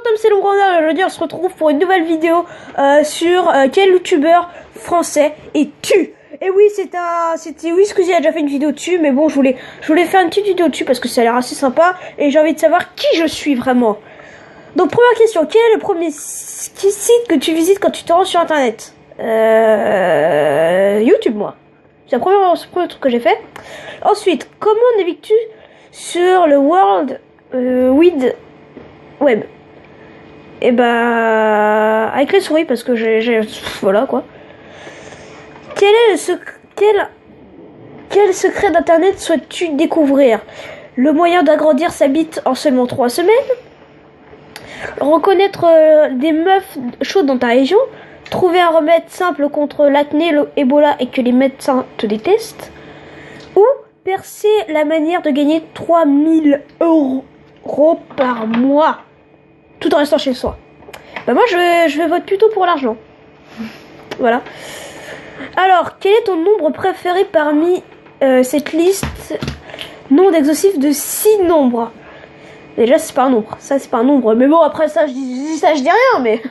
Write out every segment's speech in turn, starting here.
Tom, c'est le Rwanda. Aujourd'hui, on se retrouve pour une nouvelle vidéo sur quel youtubeur français es-tu? Et oui, c'était Whisqueezy a déjà fait une vidéo dessus, mais bon, je voulais faire une petite vidéo dessus parce que ça a l'air assez sympa et j'ai envie de savoir qui je suis vraiment. Donc, première question, quel est le premier site que tu visites quand tu te rends sur Internet? YouTube, moi. C'est le premier truc que j'ai fait. Ensuite, comment navigues-tu sur le World Wide Web? Et bah avec les souris parce que voilà quoi. Quel est quel secret d'internet souhaites-tu découvrir? Le moyen d'agrandir sa bite en seulement 3 semaines? Reconnaître des meufs chaudes dans ta région? Trouver un remède simple contre l'acné, l'Ebola et que les médecins te détestent? Ou percer la manière de gagner 3000 € par mois tout en restant chez soi? Bah moi je vais voter plutôt pour l'argent. Voilà. Alors, quel est ton nombre préféré parmi cette liste non exhaustive de 6 nombres? Déjà c'est pas un nombre, ça c'est pas un nombre. Mais bon après ça je dis rien mais.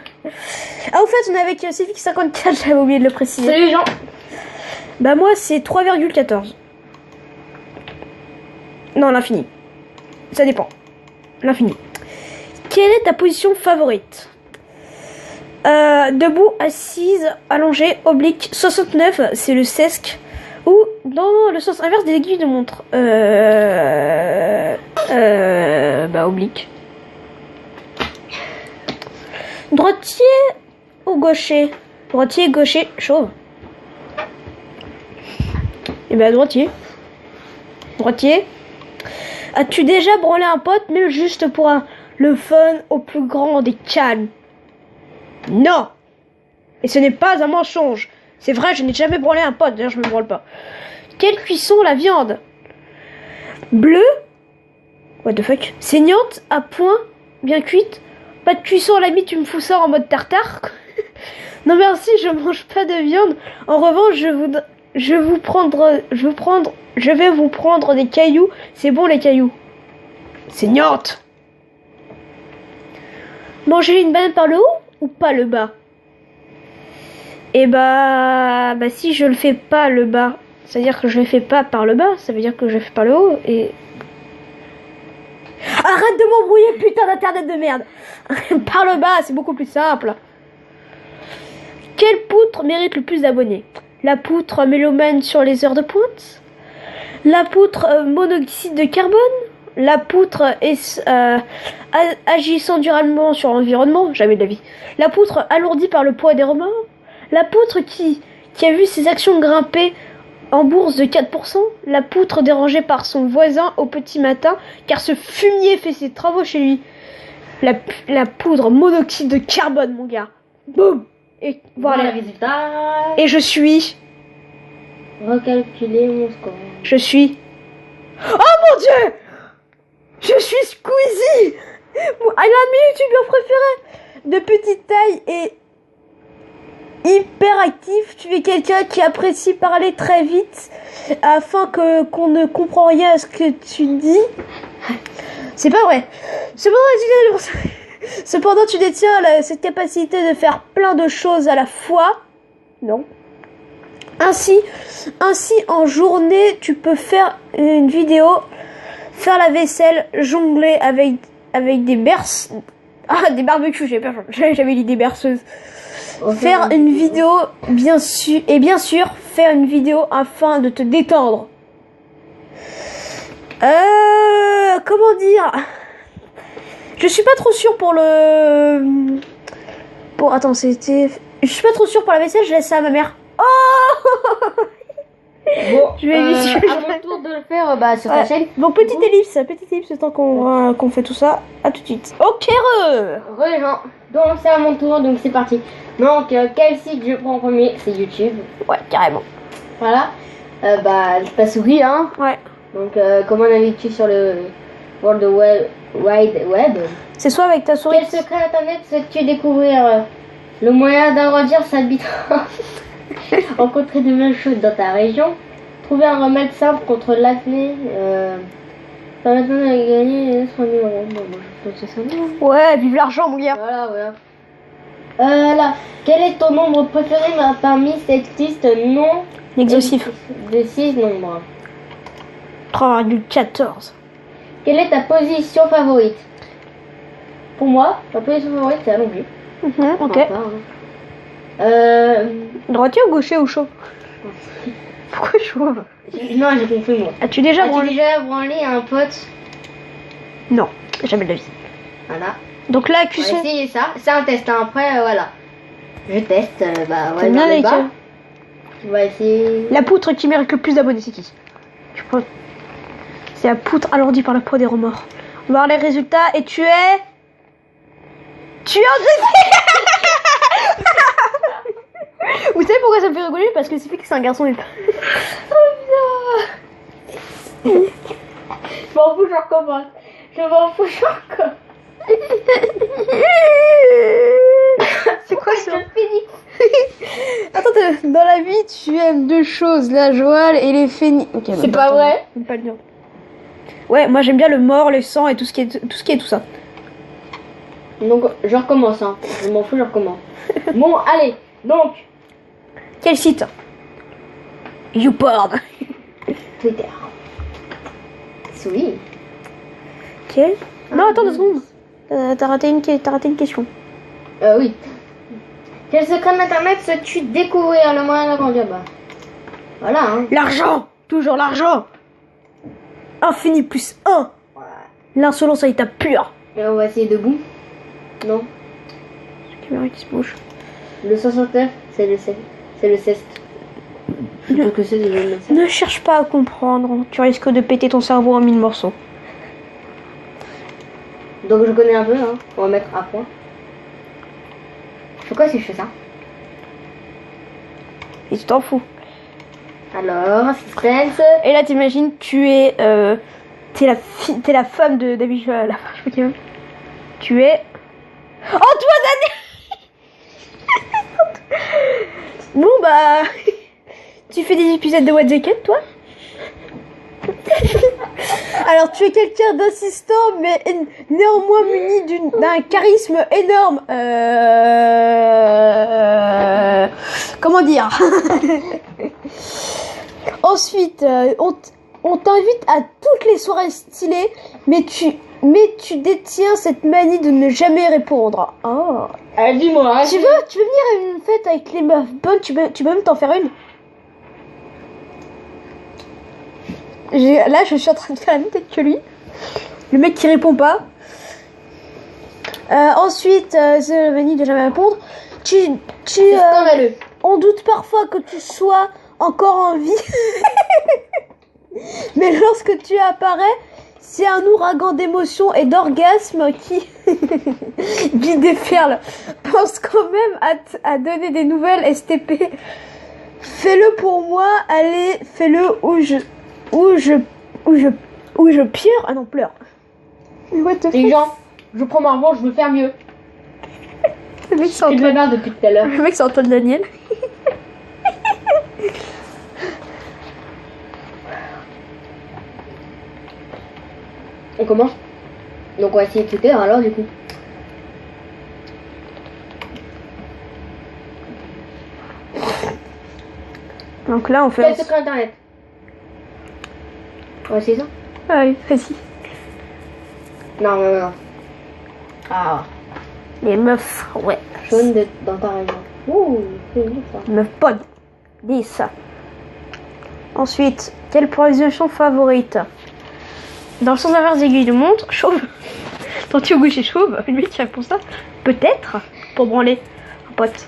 Ah au fait on est avec Civic54, j'avais oublié de le préciser. Salut les gens. Bah moi c'est 3,14. Non, l'infini. Ça dépend. L'infini. Quelle est ta position favorite? Debout, assise, allongée, oblique. 69, c'est le sesc. Ou dans le sens inverse des aiguilles de montre. Bah oblique. Droitier ou gaucher? Droitier, gaucher, chauve. Et bah droitier. Droitier. As-tu déjà branlé un pote, même juste pour le fun au plus grand des calmes? Non. Et ce n'est pas un mensonge. C'est vrai, je n'ai jamais branlé un pote. D'ailleurs, je me branle pas. Quelle cuisson la viande? Bleue? What the fuck? Saignante? À point? Bien cuite? Pas de cuisson à la limite, tu me fous ça en mode tartare? Non merci, je mange pas de viande. En revanche, je vais vous prendre des cailloux. C'est bon les cailloux. Saignante. Manger une banane par le haut ou pas le bas? Et bah si je le fais pas le bas, ça veut dire que je le fais pas par le bas, ça veut dire que je le fais par le haut et... Arrête de m'embrouiller putain d'internet de merde. Par le bas, c'est beaucoup plus simple. Quelle poutre mérite le plus d'abonnés? La poutre mélomane sur les heures de pointe? La poutre monoxyde de carbone? La poutre agissant durablement sur l'environnement? Jamais de la vie. La poutre alourdie par le poids des remords? La poutre qui a vu ses actions grimper en bourse de 4%? La poutre dérangée par son voisin au petit matin car ce fumier fait ses travaux chez lui? La poudre monoxyde de carbone, mon gars. Boum. Et voilà les résultats. Et je suis... Recalculer mon score. Je suis... Oh mon dieu! Je suis Squeezie! L'un de mes youtubeurs préférés! De petite taille et hyper actif, tu es quelqu'un qui apprécie parler très vite afin qu'on ne comprend rien à ce que tu dis. C'est pas vrai. Cependant, tu détiens cette capacité de faire plein de choses à la fois. Non. Ainsi, en journée, tu peux faire une vidéo, faire la vaisselle, jongler avec des berces. Ah, des barbecues, j'avais dit des berceuses. Faire une vidéo, bien sûr, faire une vidéo afin de te détendre. Comment dire? Je suis pas trop sûre pour le... Bon, attends, c'était... Je suis pas trop sûre pour la vaisselle, je laisse ça à ma mère. Oh Bon, je vais à mon tour de le faire sur ta chaîne. Donc petite ellipse, le temps qu'on fait tout ça. À tout de suite. Ok, les gens. Donc c'est à mon tour, donc c'est parti. Donc quel site je prends en premier? C'est YouTube. Ouais, carrément. Voilà. Ta souris hein. Ouais. Donc comment navigues-tu sur le World Wide Web? C'est soit avec ta souris. Quel secret internet souhaites-tu découvrir? Le moyen d'agrandir sa bite. Rencontrer de meufs chaudes dans ta région. Trouver un remède simple contre l'acné, Permettant de gagner 3 000 euros. Bon, moi, je pense que c'est ça. Non. Ouais, vive l'argent, mon gars. Voilà. Là. Quel est ton nombre préféré parmi cette liste non Exhaustif. de 6 nombres? 3,14. Quelle est ta position favorite? Pour moi, ma position favorite, c'est allongée. Ok. Enfin, hein. Droitier ou gaucher ou chaud? Pourquoi chaud? Non, j'ai compris, moi. As-tu déjà As-tu branlé? déjà branlé un pote? Non, jamais de la vie. Voilà. Donc là, On va cuisson. essayer ça. C'est un test, hein. Après, voilà. Je teste. Bah, ouais, T'aimes bien vers le les bas. queues? On va essayer. La poutre qui mérite le plus d'abonnés, c'est qui? Je crois. C'est la poutre alourdie par le poids des remords. On va voir les résultats et tu es. Tu es en deuxième. Vous savez pourquoi ça me fait rigoler? Parce que c'est fait que c'est un garçon. Je m'en fous, je recommence. Je m'en fous, je recommence. C'est quoi ça? Je finis. Attends, dans la vie, tu aimes deux choses, la joie et les fénis. Okay, C'est pas vrai? Même pas le dire. Ouais, moi j'aime bien le mort, le sang et tout ce qui est tout ça. Donc, je recommence, hein. Je m'en fous, je recommence. Bon, allez. Donc, Quel site? YouPorn. Twitter. Oui. Ok. Non, attends 2 secondes. T'as raté une question. Oui. Quel secret d'internet sais-tu découvrir le moyen d'agrandir? Bah. Voilà, hein. L'argent. Toujours l'argent. Infini plus 1. Ouais. L'insolence à l'état pur. Et on va essayer debout. Non. La caméra qui se bouge. Le 69, c'est le ceste. C'est le ceste. Je sais pas que c'est le ceste. Ne cherche pas à comprendre. Tu risques de péter ton cerveau en 1000 morceaux. Donc je connais un peu, hein. On va mettre à point. Je fais quoi si je fais ça? Et tu t'en fous. Alors, suspense. Et là, t'imagines, t'es la femme de David. La femme, je sais pas qui même. Tu es. Antoine Daniel. Bon, bah. Tu fais des épisodes de What the Cat, toi? Alors, tu es quelqu'un d'insistant, mais néanmoins muni d'un charisme énorme. Comment dire? Ensuite, on t'invite à toutes les soirées stylées, mais tu détiens cette manie de ne jamais répondre. Oh. Dis-moi. Tu veux venir à une fête avec les meufs bonnes? Tu peux même t'en faire une? Là, je suis en train de faire la même tête que lui. Le mec qui répond pas. Ensuite, c'est la manie de jamais répondre. On doute parfois que tu sois encore en vie. Mais lorsque tu apparais, c'est un ouragan d'émotions et d'orgasmes qui déferle. Pense quand même à donner des nouvelles STP. Fais-le pour moi, allez, fais-le où je pleure. Ah non, pleure. What the Les gens, je prends ma revanche, je veux faire mieux. Le mec, c'est Je me marre depuis tout à l'heure. Le mec, c'est Antoine Daniel. On commence. Donc on va essayer Twitter alors du coup. Donc là, on fait... Quel secret internet? On va essayer ça? Allez, vas-y. Non. Ah, Les meufs, ouais. jaune dans ta région. Ouh, c'est bien ça. Meufs bonnes. Dis ça. Ensuite, quelle position favorite? Dans le sens inverse d'aiguille de montre, chauve. Tenti au gauche et chauve. Lui qui répond ça. Peut-être. Pour branler un pote.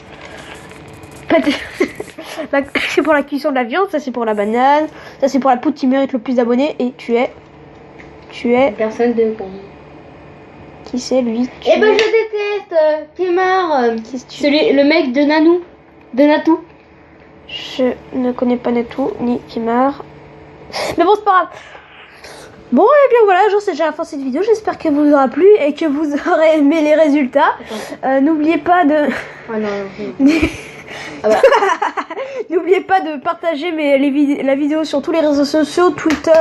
C'est pour la cuisson de la viande, ça c'est pour la banane, ça c'est pour la poutre qui mérite le plus d'abonnés. Et tu es... Personne de con. Qui c'est lui? Eh ben je déteste Kimar. Le mec de Nanou. De Natou. Je ne connais pas Natou ni Kimar. Mais bon, c'est pas grave. Bon, et bien voilà, c'est déjà la fin de cette vidéo. J'espère qu'elle vous aura plu et que vous aurez aimé les résultats. N'oubliez pas de... Ah non. Ah bah. N'oubliez pas de partager la vidéo sur tous les réseaux sociaux, Twitter,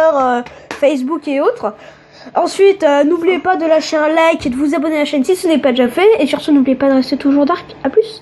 Facebook et autres. Ensuite, n'oubliez pas de lâcher un like et de vous abonner à la chaîne si ce n'est pas déjà fait. Et surtout, n'oubliez pas de rester toujours dark. À plus.